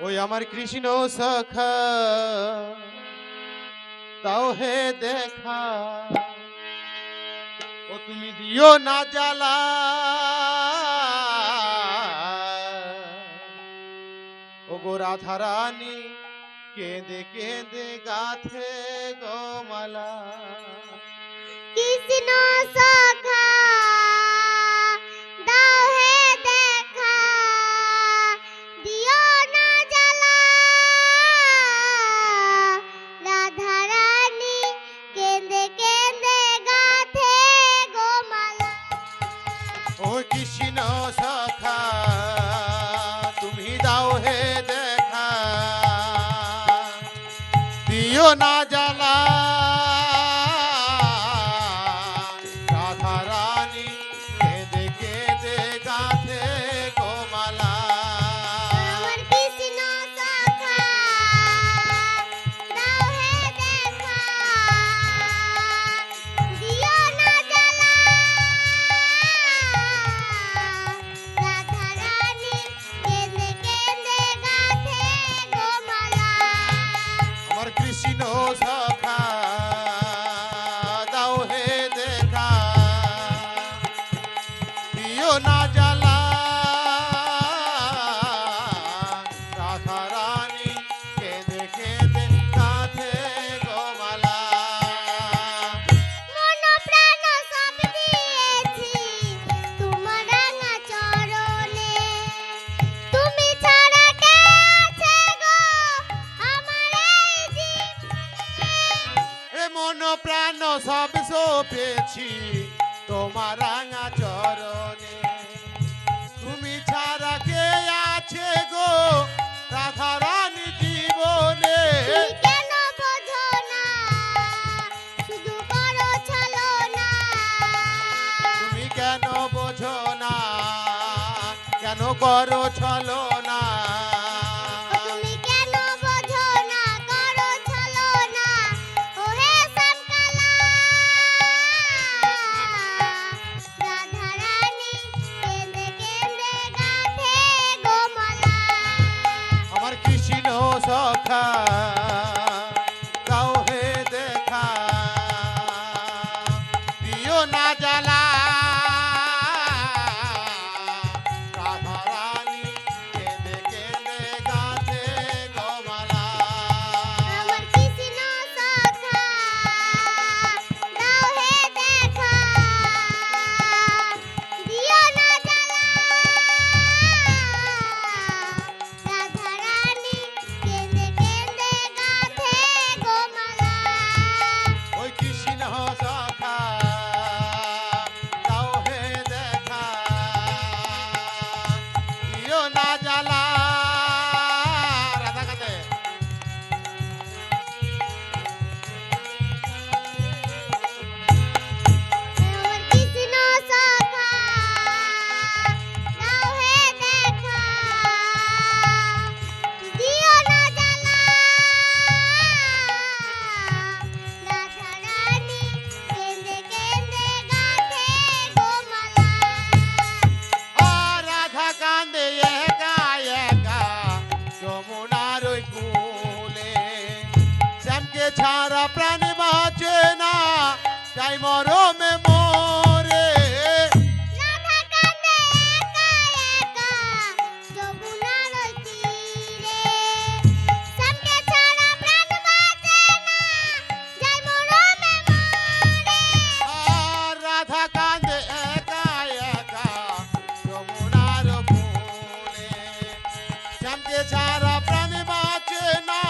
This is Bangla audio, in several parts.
ওই আমার কৃষ্ণ সখা তাও হে দেখা, ও তুমি দিও না জ্বালা, ও গো রাধা রানী কেঁদে কেঁদে গাথে গোমালা। কৃষ্ণ সখা দাও হে দেখা, দিও না জ্বালা, রাধা রানী কেঁদে কেঁদে গাথে গোমালা। ও কৃষ্ণ সখা তুমি দাও হে দেখা, দিও না জ্বালা, রাধা রানী কেঁদে কেঁদে গাথে গোমালা। আমার কৃষ্ণ সখা দাও হে দেখা, দিও না জ্বালা, রাধা রানী কেঁদে কেঁদে গাথে গোমালা। আমার কৃষ্ণ সখা দাও হে দেখা, দিও না জ্বালা, রাধা রানী কেঁদে কেঁদে গাথে গোমালা। মন প্রাণ সব দিয়েছি তোমার রাঙা চরণে, তুমি ছাড়া কে আছে গো আমার এই জীবনে। এ মন প্রাণ সব সপেছি তোমার রাঙা চরণে, তুমি ছাড়া কে আছে গো রাধা রানী জীবনে। তুমি কেন বোঝো না, শুধু করো ছলনা। তুমি কেন বোঝো না, কেন করো ছলনা। তুমি কেন বোঝো না, করো ছলনা। ও হে শ্যামকালা, রাধা রানী কেঁদে কেঁদে গাথে গোমালা। আমার কৃষ্ণ সখা দাও হে দেখা, দিও না জ্বালা, রাধা রানী কেঁদে কেঁদে গাথে গোমালা। আমার কৃষ্ণ সখা দাও হে দেখা, দিও না জ্বালা, রাধা রানী কেঁদে কেঁদে গাথে গোমালা। ওই কৃষ্ণ সখা দাও হে দেখা, দিও না জ্বালা, রাধা কাঁদে। আমার কৃষ্ণ সখা দাও হে দেখা, দিও না জ্বালা, রাধা রানী কেঁদে কেঁদে গাথে গোমালা। আর রাধা কাঁদে একা একা যমুনার ওই কূলে, শ্যামকে ছাড়া প্রাণ বাঁচে না, তাই মরমে মরে। রাধা কাঁদে একা একা যমুনার ওই তীরে, শ্যামকে ছাড়া প্রাণ বাঁচে না, যায় মরমে মরে। আর রাধা কাঁদে একা একা যমুনার কূলে, শ্যামকে ছাড়া প্রাণ বাঁচে না,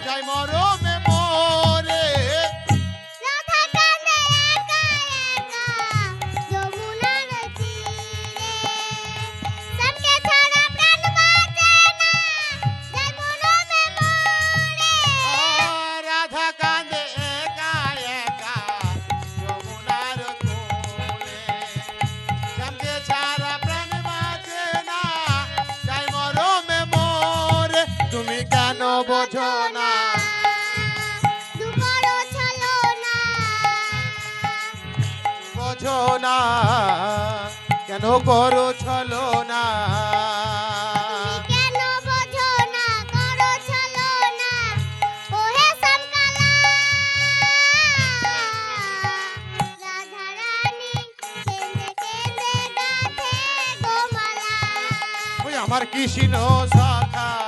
তাই মরমে মরে। রাধা কাঁদে একা একা যমুনার ওই তীরে, শ্যামকে ছাড়া প্রাণ বাঁচে না, যায় মরমে মরে। আর রাধা কাঁদে একা একা যমুনার কূলে, শ্যামকে ছাড়া প্রাণ বাঁচে না, তাই মরমে মরে। তুমি কেন বোঝো না, দু করো ছলনা। বোঝো না, কেন করো ছলনা। তুমি কেন বোঝো না, কৃষ্ণ সখা